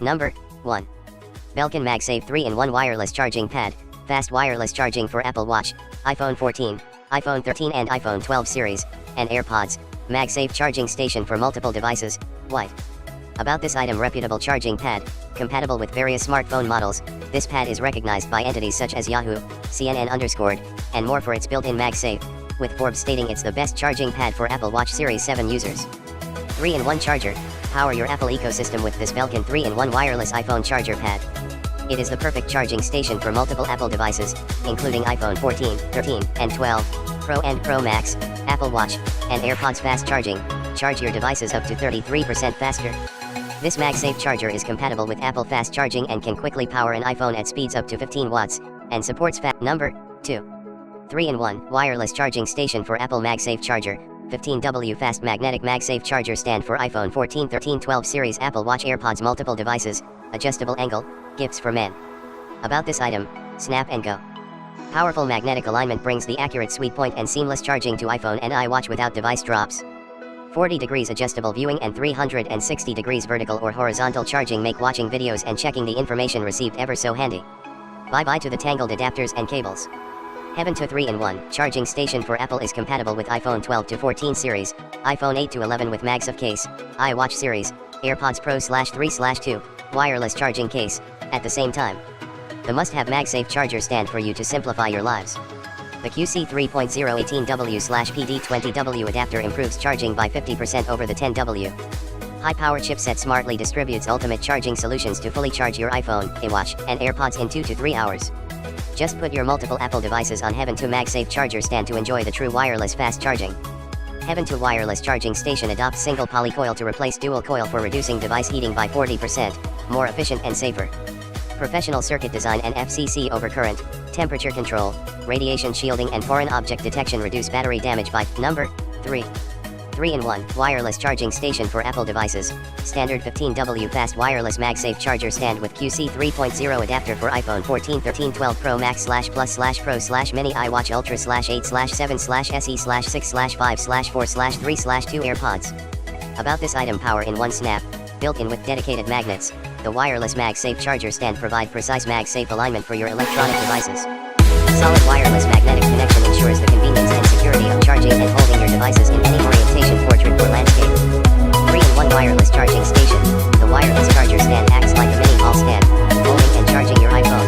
Number 1. Belkin MagSafe 3-in-1 Wireless Charging Pad. Fast wireless charging for Apple Watch, iPhone 14, iPhone 13 and iPhone 12 series, and AirPods. MagSafe charging station for multiple devices, white. About this item: reputable charging pad, compatible with various smartphone models. This pad is recognized by entities such as Yahoo, CNN_, and more for its built-in MagSafe, with Forbes stating it's the best charging pad for Apple Watch Series 7 users. 3-in-1 charger. Power your Apple ecosystem with this Belkin 3-in-1 wireless iPhone charger pad. It is the perfect charging station for multiple Apple devices, including iPhone 14, 13, and 12, Pro and Pro Max, Apple Watch, and AirPods. Fast charging. Charge your devices up to 33% faster. This MagSafe charger is compatible with Apple Fast Charging and can quickly power an iPhone at speeds up to 15 watts, and supports Number 2. 3-in-1 wireless charging station for Apple MagSafe charger. 15W fast magnetic MagSafe charger stand for iPhone 14, 13, 12 series, Apple Watch, AirPods, multiple devices, adjustable angle, gifts for men. About this item: snap and go. Powerful magnetic alignment brings the accurate sweet point and seamless charging to iPhone and iWatch without device drops. 40 degrees adjustable viewing and 360 degrees vertical or horizontal charging make watching videos and checking the information received ever so handy. Bye-bye to the tangled adapters and cables. Heaven to 3-in-1 charging station for Apple is compatible with iPhone 12 to 14 series, iPhone 8 to 11 with MagSafe case, iWatch series, AirPods Pro /3/2, wireless charging case, at the same time. The must-have MagSafe charger stand for you to simplify your lives. The QC 3.018W/PD20W adapter improves charging by 50% over the 10W. High-power chipset smartly distributes ultimate charging solutions to fully charge your iPhone, iWatch, and AirPods in 2 to 3 hours. Just put your multiple Apple devices on Heaven to MagSafe charger stand to enjoy the true wireless fast charging. Heaven to wireless charging station adopts single poly coil to replace dual coil for reducing device heating by 40%, more efficient and safer. Professional circuit design and FCC overcurrent, temperature control, radiation shielding and foreign object detection reduce battery damage by Number 3. 3-in-1 wireless charging station for Apple devices. Standard 15W fast wireless MagSafe charger stand with QC 3.0 adapter for iPhone 14, 13, 12 Pro Max /Plus Pro /Mini, iWatch Ultra /8/7/SE/6/5/4/3/2 AirPods. About this item: power in one snap, built in with dedicated magnets. The wireless MagSafe charger stand provide precise MagSafe alignment for your electronic devices. Solid wireless magnetic connection ensures the convenience and security of charging and holding your devices in any orientation, portrait or landscape. 3-in-1 wireless charging station. The wireless charger stand acts like a mini hall stand, holding and charging your iPhone,